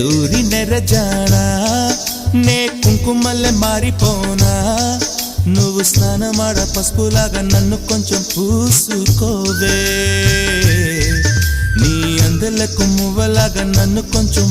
నెల్లూరి నెరజానా నే కుంకుమల్లె మారిపోనా నువ్వు స్నానమాడ పసుపులాగా నన్ను కొంచెం పూసుకోవే నీ అందలకు మువ్వలాగా నన్ను కొంచెం